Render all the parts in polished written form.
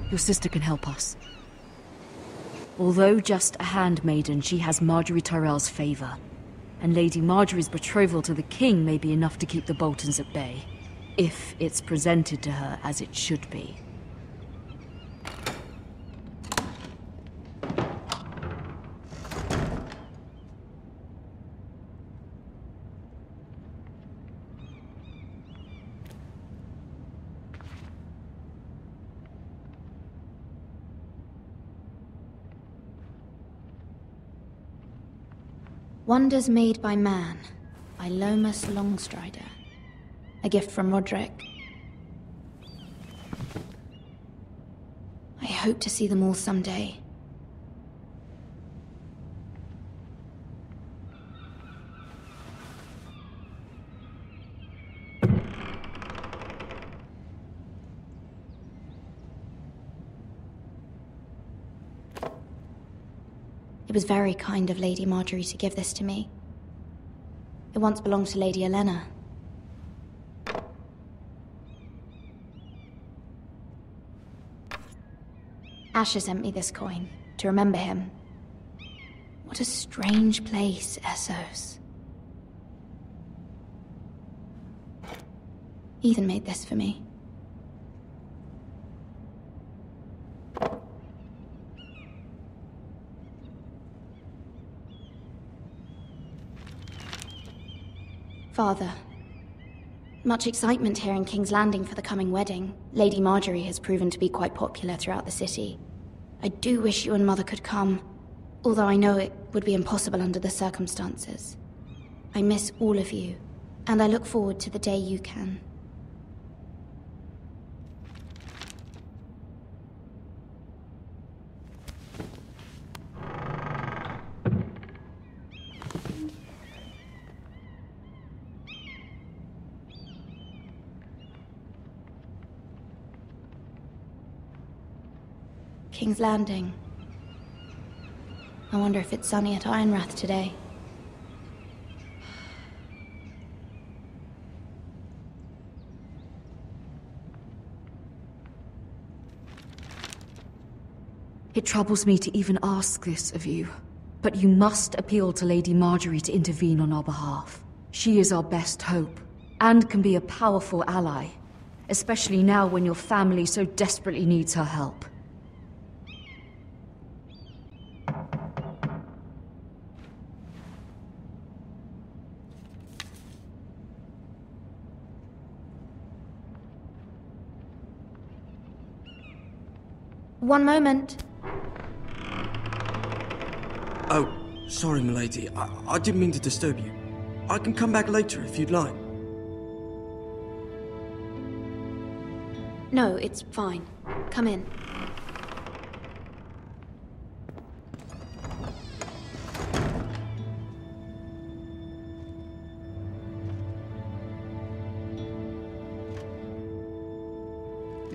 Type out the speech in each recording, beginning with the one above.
Your sister can help us. Although just a handmaiden, she has Margaery Tyrell's favor. And Lady Margaery's betrothal to the king may be enough to keep the Boltons at bay. If it's presented to her as it should be. Wonders Made by Man, by Lomas Longstrider. A gift from Roderick. I hope to see them all someday. It was very kind of Lady Margaery to give this to me. It once belonged to Lady Olenna. Asher sent me this coin, to remember him. What a strange place, Essos. Ethan made this for me. Father, much excitement here in King's Landing for the coming wedding. Lady Margaery has proven to be quite popular throughout the city. I do wish you and Mother could come, although I know it would be impossible under the circumstances. I miss all of you, and I look forward to the day you can. King's Landing. I wonder if it's sunny at Ironrath today. It troubles me to even ask this of you, but you must appeal to Lady Margaery to intervene on our behalf. She is our best hope, and can be a powerful ally, especially now when your family so desperately needs her help. One moment. Oh, sorry, milady. I didn't mean to disturb you. I can come back later if you'd like. No, it's fine. Come in.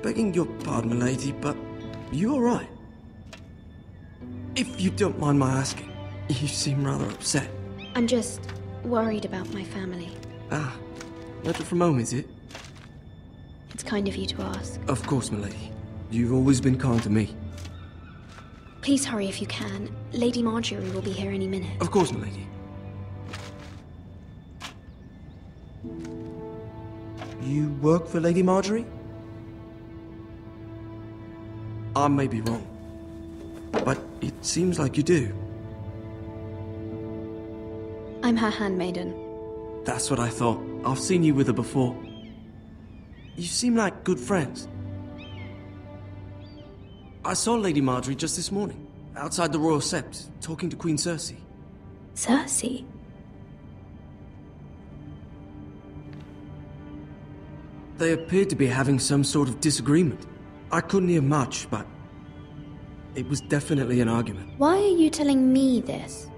Begging your pardon, milady, but you all right? If you don't mind my asking, you seem rather upset. I'm just worried about my family. Ah, letter from home, is it? It's kind of you to ask. Of course, milady. You've always been kind to me. Please hurry if you can. Lady Margaery will be here any minute. Of course, milady. You work for Lady Margaery? I may be wrong, but it seems like you do. I'm her handmaiden. That's what I thought. I've seen you with her before. You seem like good friends. I saw Lady Margaery just this morning, outside the Royal Sept, talking to Queen Cersei. Cersei? They appeared to be having some sort of disagreement. I couldn't hear much, but it was definitely an argument. Why are you telling me this?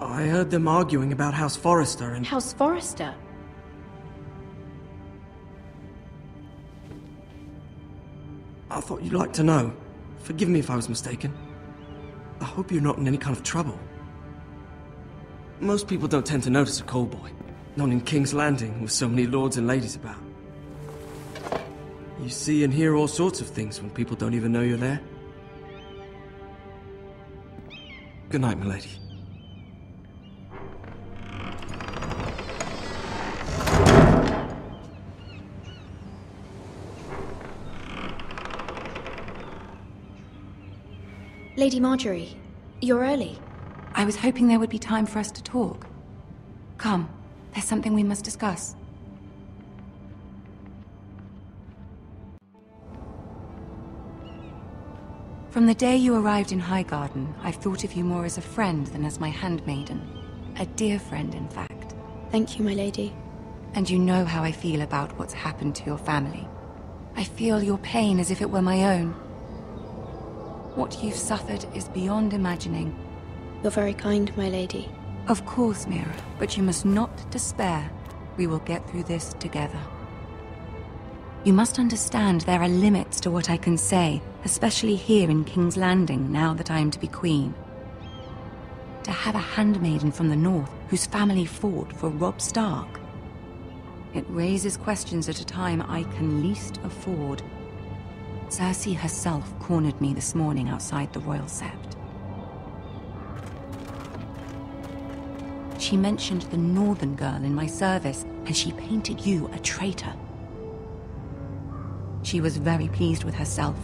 I heard them arguing about House Forrester and... House Forrester? I thought you'd like to know. Forgive me if I was mistaken. I hope you're not in any kind of trouble. Most people don't tend to notice a callboy. Not in King's Landing with so many lords and ladies about. You see and hear all sorts of things when people don't even know you're there. Good night, milady. Lady Margaery, you're early. I was hoping there would be time for us to talk. Come, there's something we must discuss. From the day you arrived in Highgarden, I've thought of you more as a friend than as my handmaiden. A dear friend, in fact. Thank you, my lady. And you know how I feel about what's happened to your family. I feel your pain as if it were my own. What you've suffered is beyond imagining. You're very kind, my lady. Of course, Mira, but you must not despair. We will get through this together. You must understand there are limits to what I can say, especially here in King's Landing, now that I am to be queen. To have a handmaiden from the north whose family fought for Robb Stark. It raises questions at a time I can least afford. Cersei herself cornered me this morning outside the Royal Sept. She mentioned the northern girl in my service, and she painted you a traitor. She was very pleased with herself.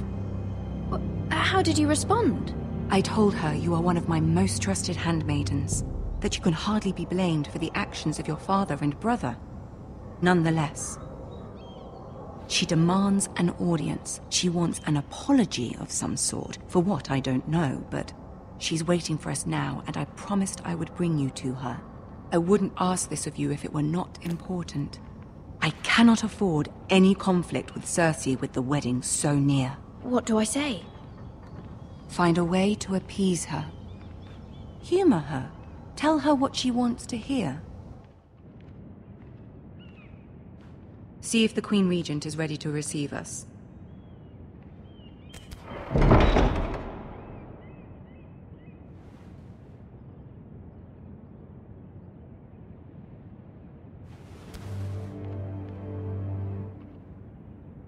How did you respond? I told her you are one of my most trusted handmaidens, that you can hardly be blamed for the actions of your father and brother. Nonetheless, she demands an audience. She wants an apology of some sort, for what I don't know, but she's waiting for us now, and I promised I would bring you to her. I wouldn't ask this of you if it were not important. I cannot afford any conflict with Cersei with the wedding so near. What do I say? Find a way to appease her. Humor her. Tell her what she wants to hear. See if the Queen Regent is ready to receive us.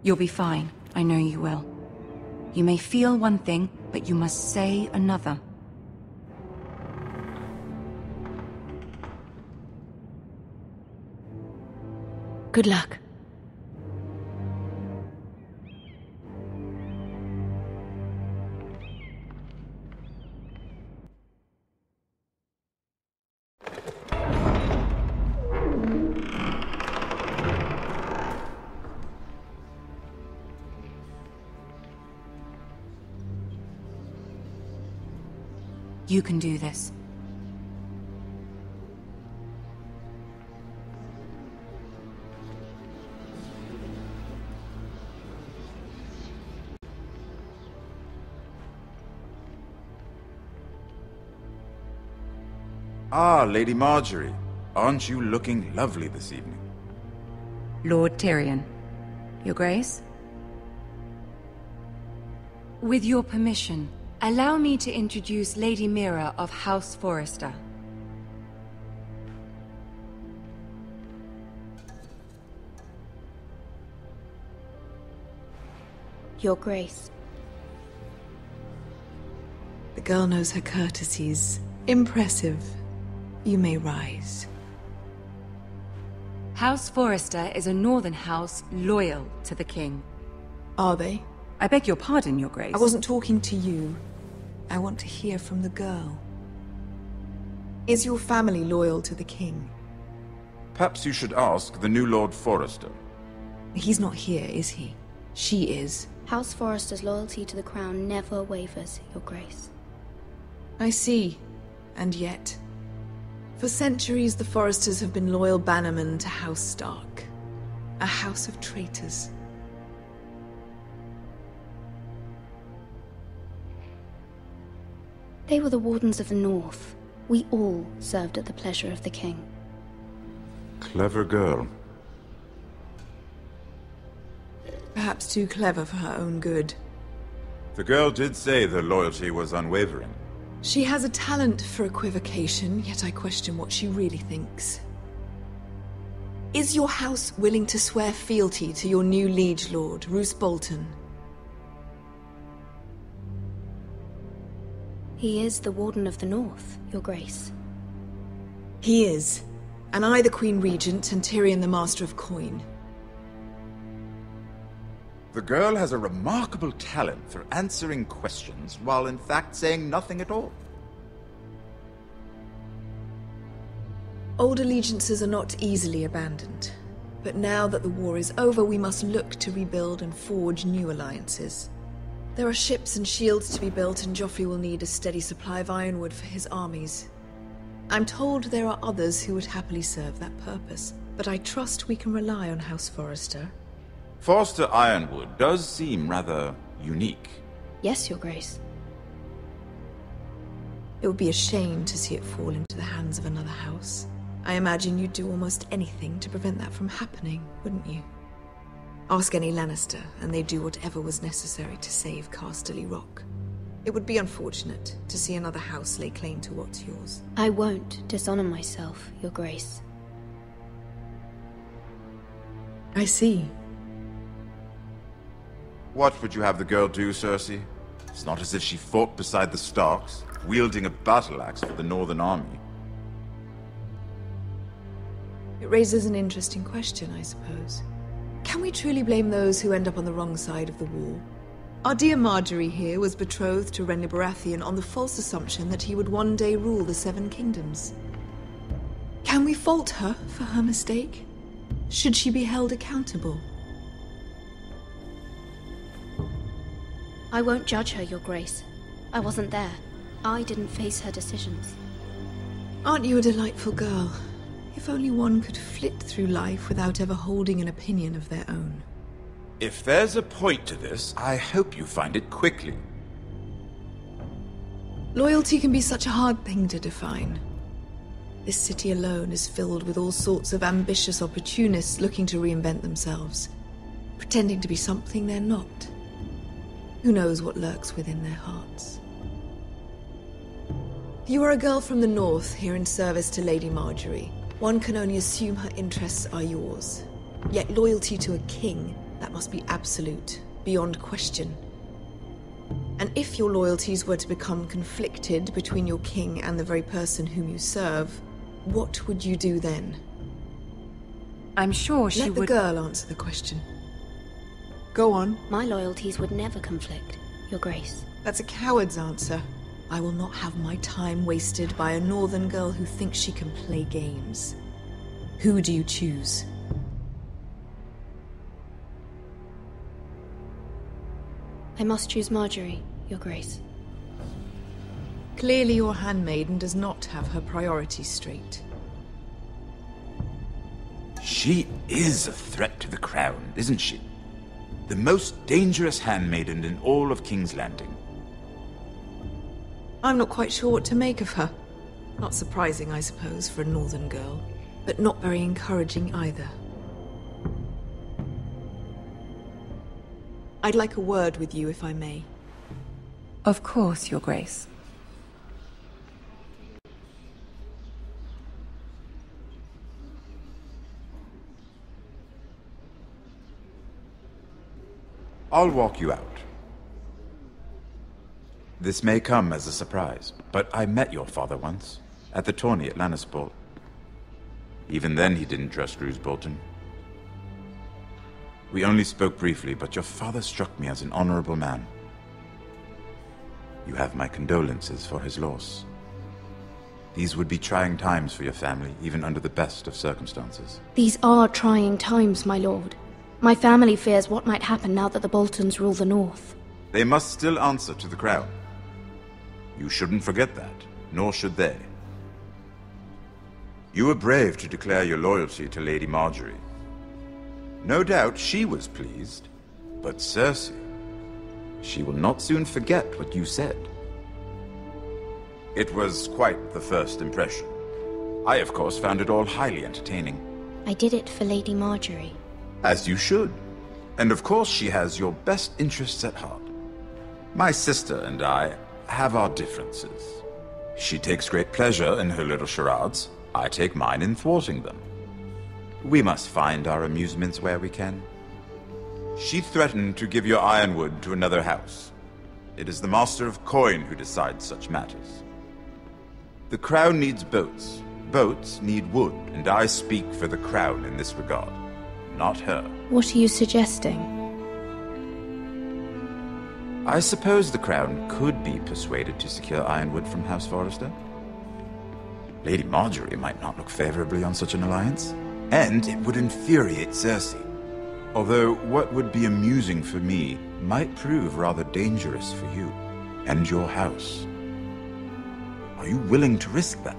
You'll be fine. I know you will. You may feel one thing, but you must say another. Good luck. You can do this. Ah, Lady Margaery. Aren't you looking lovely this evening? Lord Tyrion. Your Grace? With your permission, allow me to introduce Lady Mira of House Forrester. Your Grace. The girl knows her courtesies. Impressive. You may rise. House Forrester is a northern house loyal to the king. Are they? I beg your pardon, Your Grace. I wasn't talking to you. I want to hear from the girl. Is your family loyal to the king? Perhaps you should ask the new Lord Forrester. He's not here, is he? She is. House Forrester's loyalty to the crown never wavers, Your Grace. I see. And yet, for centuries the Forresters have been loyal bannermen to House Stark. A house of traitors. They were the Wardens of the North. We all served at the pleasure of the king. Clever girl. Perhaps too clever for her own good. The girl did say their loyalty was unwavering. She has a talent for equivocation, yet I question what she really thinks. Is your house willing to swear fealty to your new liege lord, Roose Bolton? He is the Warden of the North, Your Grace. He is. And I the Queen Regent and Tyrion the Master of Coin. The girl has a remarkable talent for answering questions while in fact saying nothing at all. Old allegiances are not easily abandoned. But now that the war is over, we must look to rebuild and forge new alliances. There are ships and shields to be built, and Joffrey will need a steady supply of ironwood for his armies. I'm told there are others who would happily serve that purpose, but I trust we can rely on House Forrester. Forrester Ironwood does seem rather unique. Yes, Your Grace. It would be a shame to see it fall into the hands of another house. I imagine you'd do almost anything to prevent that from happening, wouldn't you? Ask any Lannister, and they'd do whatever was necessary to save Casterly Rock. It would be unfortunate to see another house lay claim to what's yours. I won't dishonor myself, Your Grace. I see. What would you have the girl do, Cersei? It's not as if she fought beside the Starks, wielding a battle axe for the Northern Army. It raises an interesting question, I suppose. Can we truly blame those who end up on the wrong side of the war? Our dear Margaery here was betrothed to Renly Baratheon on the false assumption that he would one day rule the Seven Kingdoms. Can we fault her for her mistake? Should she be held accountable? I won't judge her, Your Grace. I wasn't there. I didn't face her decisions. Aren't you a delightful girl? If only one could flit through life without ever holding an opinion of their own. If there's a point to this, I hope you find it quickly. Loyalty can be such a hard thing to define. This city alone is filled with all sorts of ambitious opportunists looking to reinvent themselves, pretending to be something they're not. Who knows what lurks within their hearts? You are a girl from the north, here in service to Lady Margaery. One can only assume her interests are yours. Yet loyalty to a king, that must be absolute, beyond question. And if your loyalties were to become conflicted between your king and the very person whom you serve, what would you do then? I'm sure she would... Let the girl answer the question. Go on. My loyalties would never conflict, Your Grace. That's a coward's answer. I will not have my time wasted by a northern girl who thinks she can play games. Who do you choose? I must choose Margaery, Your Grace. Clearly your handmaiden does not have her priorities straight. She is a threat to the crown, isn't she? The most dangerous handmaiden in all of King's Landing. I'm not quite sure what to make of her. Not surprising, I suppose, for a northern girl, but not very encouraging either. I'd like a word with you, if I may. Of course, Your Grace. I'll walk you out. This may come as a surprise, but I met your father once, at the tourney at Lannisport. Even then he didn't trust Roose Bolton. We only spoke briefly, but your father struck me as an honorable man. You have my condolences for his loss. These would be trying times for your family, even under the best of circumstances. These are trying times, my lord. My family fears what might happen now that the Boltons rule the North. They must still answer to the crown. You shouldn't forget that, nor should they. You were brave to declare your loyalty to Lady Margaery. No doubt she was pleased, but Cersei, she will not soon forget what you said. It was quite the first impression. I, of course, found it all highly entertaining. I did it for Lady Margaery. As you should. And of course she has your best interests at heart. My sister and I have our differences. She takes great pleasure in her little charades. I take mine in thwarting them. We must find our amusements where we can. She threatened to give your ironwood to another house. It is the Master of Coin who decides such matters. The Crown needs boats. Boats need wood, and I speak for the Crown in this regard, not her. What are you suggesting? I suppose the Crown could be persuaded to secure ironwood from House Forrester. Lady Margaery might not look favorably on such an alliance, and it would infuriate Cersei. Although what would be amusing for me might prove rather dangerous for you and your house. Are you willing to risk that?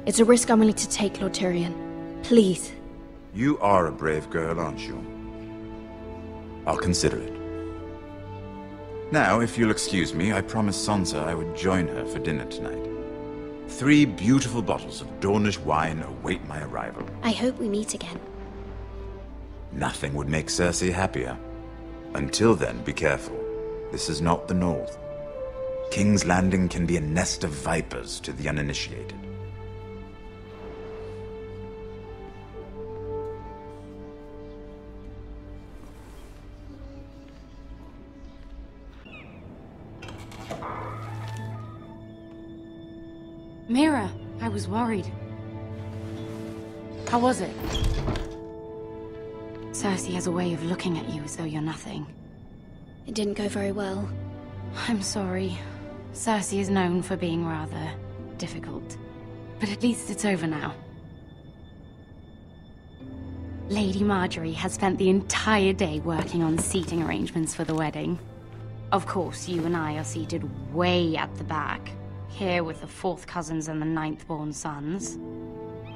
It's a risk I'm willing to take, Lord Tyrion. Please. You are a brave girl, aren't you? I'll consider it. Now, if you'll excuse me, I promised Sansa I would join her for dinner tonight. 3 beautiful bottles of Dornish wine await my arrival. I hope we meet again. Nothing would make Cersei happier. Until then, be careful. This is not the North. King's Landing can be a nest of vipers to the uninitiated. Mira, I was worried. How was it? Cersei has a way of looking at you as though you're nothing. It didn't go very well. I'm sorry. Cersei is known for being rather difficult. But at least it's over now. Lady Margaery has spent the entire day working on seating arrangements for the wedding. Of course, you and I are seated way at the back. Here with the 4th cousins and the 9th-born sons.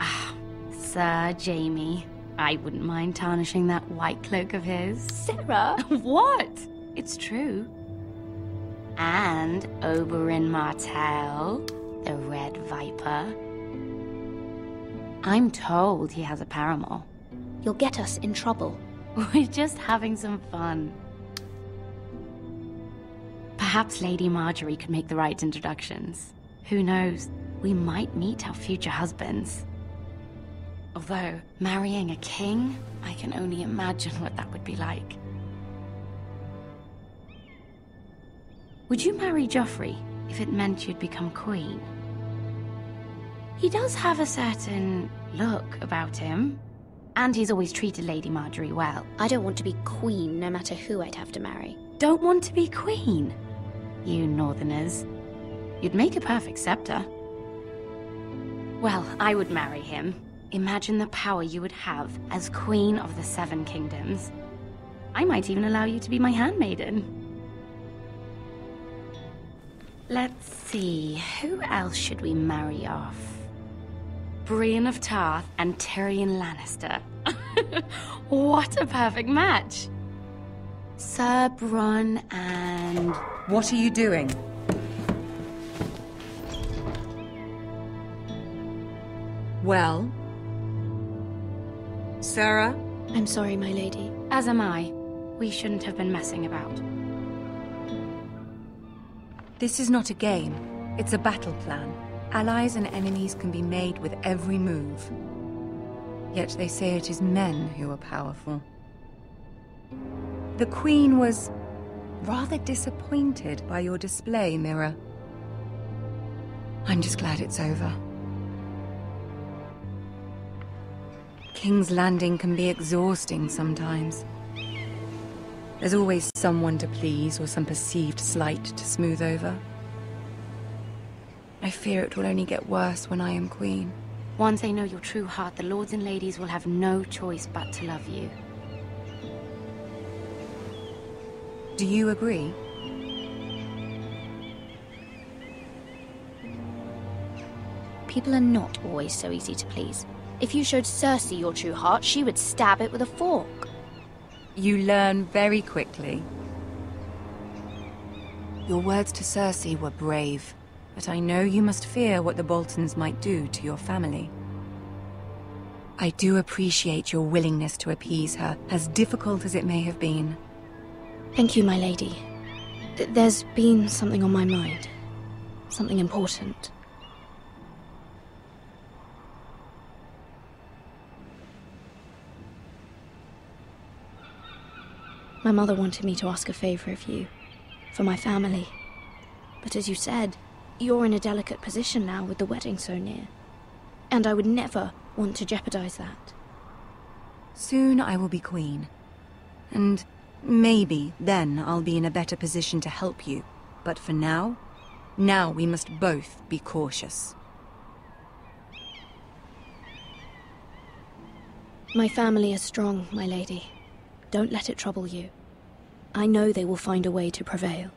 Ah, Sir Jaime. I wouldn't mind tarnishing that white cloak of his. Sarah! What? It's true. And Oberyn Martell, the Red Viper. I'm told he has a paramour. You'll get us in trouble. We're just having some fun. Perhaps Lady Margaery could make the right introductions. Who knows? We might meet our future husbands. Although, marrying a king, I can only imagine what that would be like. Would you marry Joffrey if it meant you'd become queen? He does have a certain look about him, and he's always treated Lady Margaery well. I don't want to be queen no matter who I'd have to marry. Don't want to be queen? You Northerners. You'd make a perfect scepter. Well, I would marry him. Imagine the power you would have as Queen of the 7 Kingdoms. I might even allow you to be my handmaiden. Let's see, who else should we marry off? Brienne of Tarth and Tyrion Lannister. What a perfect match! Sir Bronn and... What are you doing? Well? Sarah? I'm sorry, my lady. As am I. We shouldn't have been messing about. This is not a game. It's a battle plan. Allies and enemies can be made with every move. Yet they say it is men who are powerful. The Queen was rather disappointed by your display, Mira. I'm just glad it's over. King's Landing can be exhausting sometimes. There's always someone to please or some perceived slight to smooth over. I fear it will only get worse when I am queen. Once they know your true heart, the lords and ladies will have no choice but to love you. Do you agree? People are not always so easy to please. If you showed Cersei your true heart, she would stab it with a fork. You learn very quickly. Your words to Cersei were brave, but I know you must fear what the Boltons might do to your family. I do appreciate your willingness to appease her, as difficult as it may have been. Thank you, my lady. There's been something on my mind. Something important. My mother wanted me to ask a favor of you, for my family. But as you said, you're in a delicate position now with the wedding so near. And I would never want to jeopardize that. Soon I will be queen. And maybe then I'll be in a better position to help you. But for now we must both be cautious. My family is strong, my lady. Don't let it trouble you. I know they will find a way to prevail.